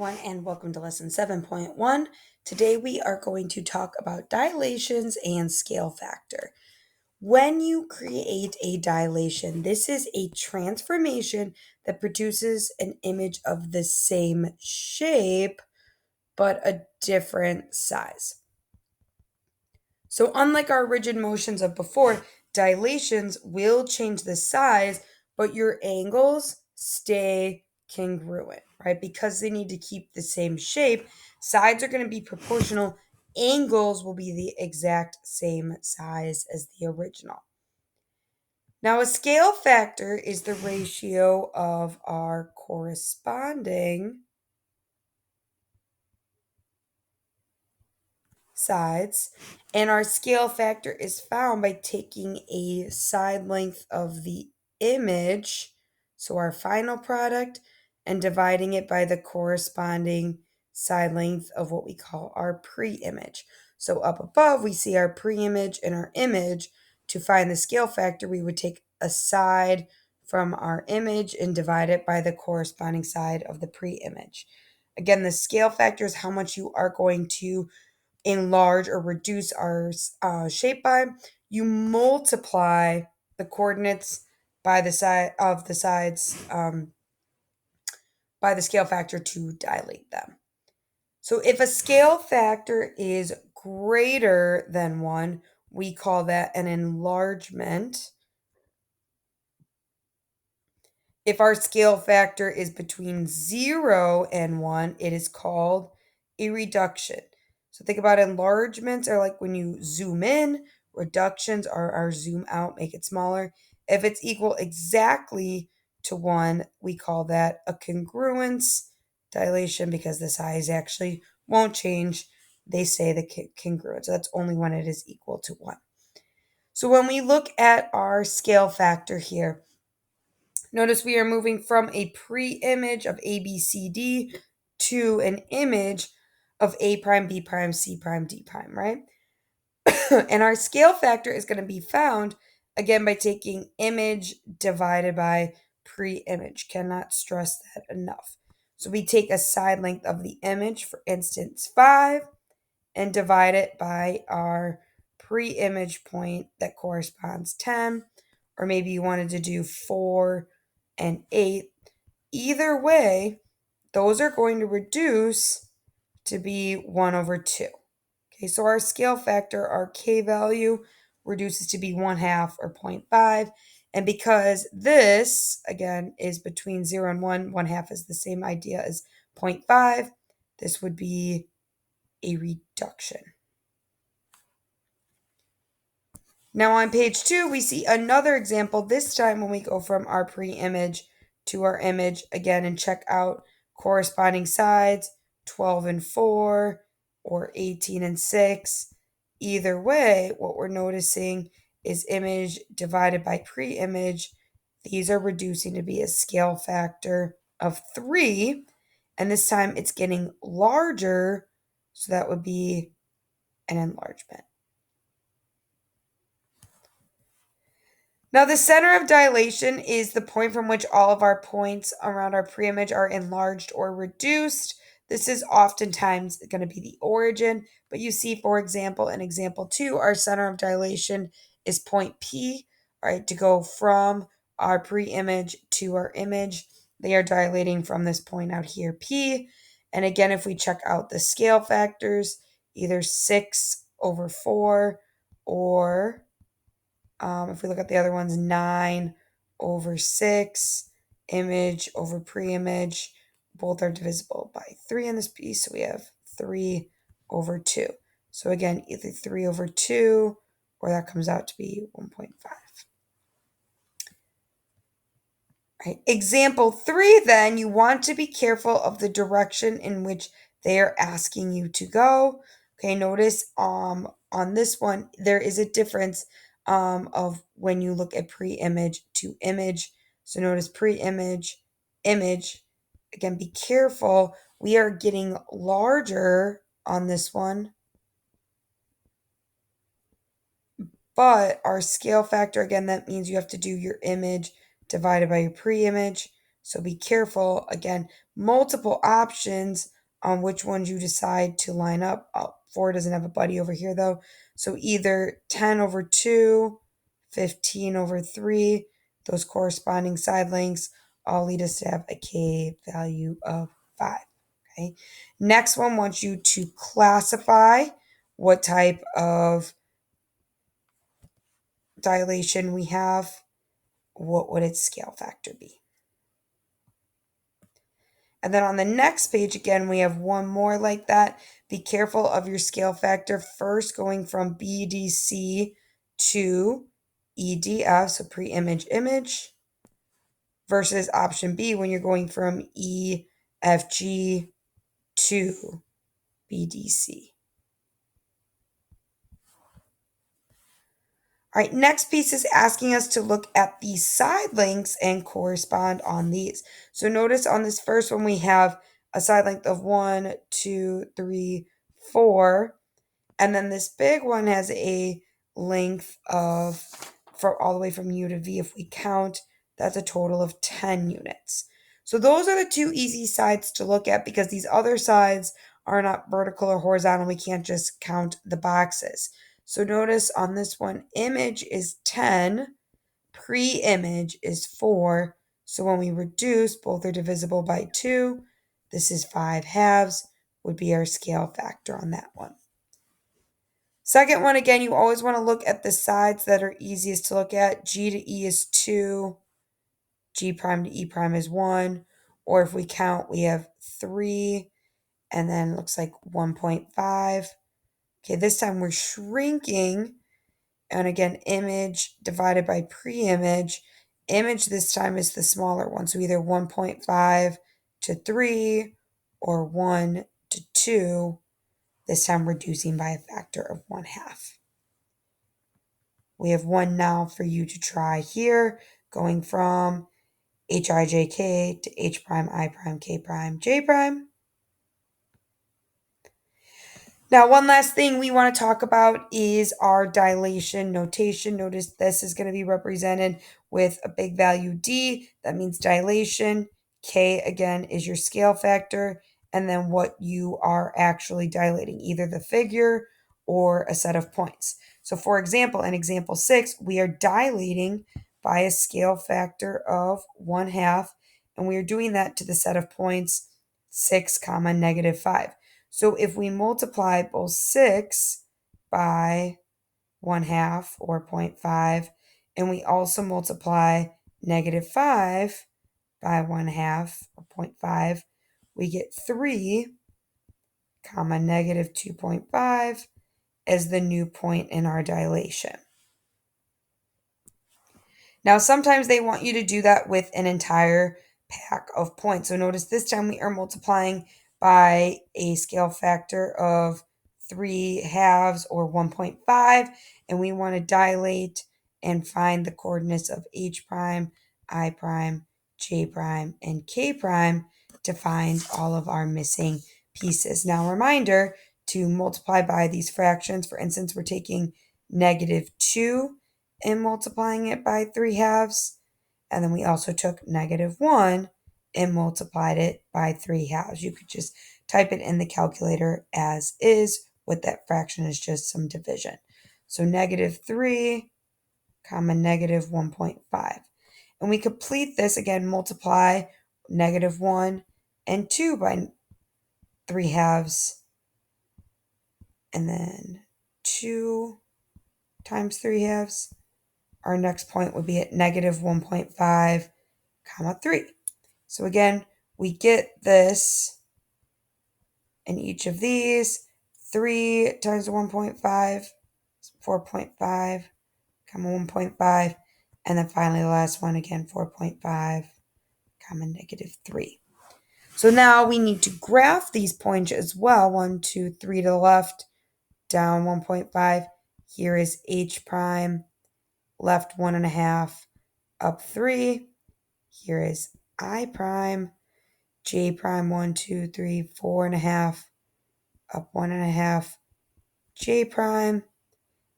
And welcome to lesson 7.1. Today we are going to talk about dilations and scale factor. When you create a dilation, this is a transformation that produces an image of the same shape but a different size. So, unlike our rigid motions of before, dilations will change the size, but your angles stay congruent, right? Because they need to keep the same shape, sides are going to be proportional, angles will be the exact same size as the original. Now, a scale factor is the ratio of our corresponding sides, and our scale factor is found by taking a side length of the image, so our final product, and dividing it by the corresponding side length of what we call our pre-image. So up above we see our pre-image and our image. To find the scale factor, we would take a side from our image and divide it by the corresponding side of the pre-image. Again, the scale factor is how much you are going to enlarge or reduce our shape by. You multiply the coordinates by the side of the sides by the scale factor to dilate them. So if a scale factor is greater than 1, we call that an enlargement. If our scale factor is between 0 and 1, it is called a reduction. So think about enlargements are like when you zoom in, reductions are our zoom out, make it smaller. If it's equal exactly to 1, we call that a congruence dilation because the size actually won't change. They say the congruence. So that's only when it is equal to 1. So when we look at our scale factor here, notice we are moving from a pre-image of A, B, C, D to an image of A prime, B prime, C prime, D prime, right? And our scale factor is going to be found again by taking image divided by pre-image. Cannot stress that enough. So we take a side length of the image, for instance 5, and divide it by our pre-image point that corresponds 10, or maybe you wanted to do 4 and 8. Either way, those are going to reduce to be 1 over 2. Okay, so our scale factor, our K value, reduces to be 1/2 or 0.5. And because this, again, is between 0 and 1, 1/2 is the same idea as 0.5, this would be a reduction. Now on page 2, we see another example, this time when we go from our pre-image to our image again and check out corresponding sides, 12 and 4 or 18 and 6. Either way, what we're noticing is image divided by pre-image. These are reducing to be a scale factor of 3, and this time it's getting larger, so that would be an enlargement. Now, the center of dilation is the point from which all of our points around our preimage are enlarged or reduced. This is oftentimes going to be the origin, but you see, for example, in example 2, our center of dilation is point P, right? To go from our preimage to our image, they are dilating from this point out here, P. And again, if we check out the scale factors, either 6 over 4 or if we look at the other ones, 9 over 6, image over pre-image, both are divisible by 3 in this piece, so we have 3 over 2. So again, either 3 over 2, or that comes out to be 1.5. Right. Example 3, then, you want to be careful of the direction in which they are asking you to go. Okay, notice on this one, there is a difference of when you look at pre-image to image. So notice pre-image, image. Again, be careful. We are getting larger on this one, but our scale factor, again, that means you have to do your image divided by your pre-image. So be careful. Again, multiple options on which ones you decide to line up. 4 doesn't have a buddy over here though. So either 10 over 2, 15 over 3, those corresponding side lengths all lead us to have a K value of 5. Okay. Next one wants you to classify what type of dilation we have. What would its scale factor be? And then on the next page, again, we have one more like that. Be careful of your scale factor first going from BDC to EDF, so pre-image image, versus option B when you're going from EFG to BDC. All right, next piece is asking us to look at the side lengths and correspond on these. So notice on this first one, we have a side length of 1, 2, 3, 4. And then this big one has a length of, for all the way from U to V, if we count, that's a total of 10 units. So those are the two easy sides to look at because these other sides are not vertical or horizontal. We can't just count the boxes. So notice on this one, image is 10, pre-image is 4. So when we reduce, both are divisible by 2. This is 5 halves, would be our scale factor on that one. Second one, again, you always want to look at the sides that are easiest to look at. G to E is 2, G prime to E prime is 1. Or if we count, we have 3, and then it looks like 1.5. Okay, this time we're shrinking. And again, image divided by pre-image. Image this time is the smaller one. So either 1.5 to 3 or 1 to 2. This time reducing by a factor of 1/2. We have one now for you to try here, going from Hij to H prime, I prime, K prime, J prime. Now, one last thing we want to talk about is our dilation notation. Notice this is going to be represented with a big value D. That means dilation. K, again, is your scale factor. And then what you are actually dilating, either the figure or a set of points. So for example, in example 6, we are dilating by a scale factor of 1/2. And we are doing that to the set of points 6, comma, -5. So if we multiply both 6 by 1/2 or 0.5, and we also multiply -5 by 1/2 or 0.5, we get 3, comma, -2.5 as the new point in our dilation. Now, sometimes they want you to do that with an entire pack of points. So notice this time we are multiplying by a scale factor of 3/2 or 1.5, and we want to dilate and find the coordinates of H prime, I prime, J prime, and K prime to find all of our missing pieces. Now, reminder to multiply by these fractions. For instance, we're taking -2 and multiplying it by 3/2. And then we also took -1 and multiplied it by 3/2. You could just type it in the calculator as is. What that fraction is just some division. So -3, comma, -1.5. And we complete this again, multiply -1 and 2 by 3/2. And then 2 times 3/2. Our next point would be at -1.5, comma, 3. So again, we get this in each of these. 3 times 1.5 is 4.5, comma, 1.5. And then finally the last one, again, 4.5, comma, -3. So now we need to graph these points as well. 1, 2, 3 to the left, down 1.5. Here is H prime, left 1.5, up 3. Here is I prime, J prime, 1, 2, 3, 4.5, up 1.5, J prime,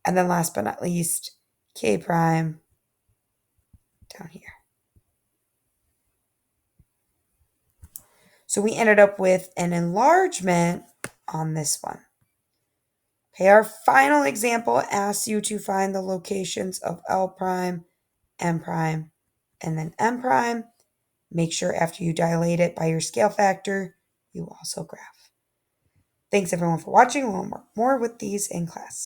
and then last but not least, K prime down here. So we ended up with an enlargement on this one. Okay, our final example asks you to find the locations of L prime, N prime, and then M prime. Make sure after you dilate it by your scale factor, you also graph. Thanks everyone for watching. We'll work more with these in class.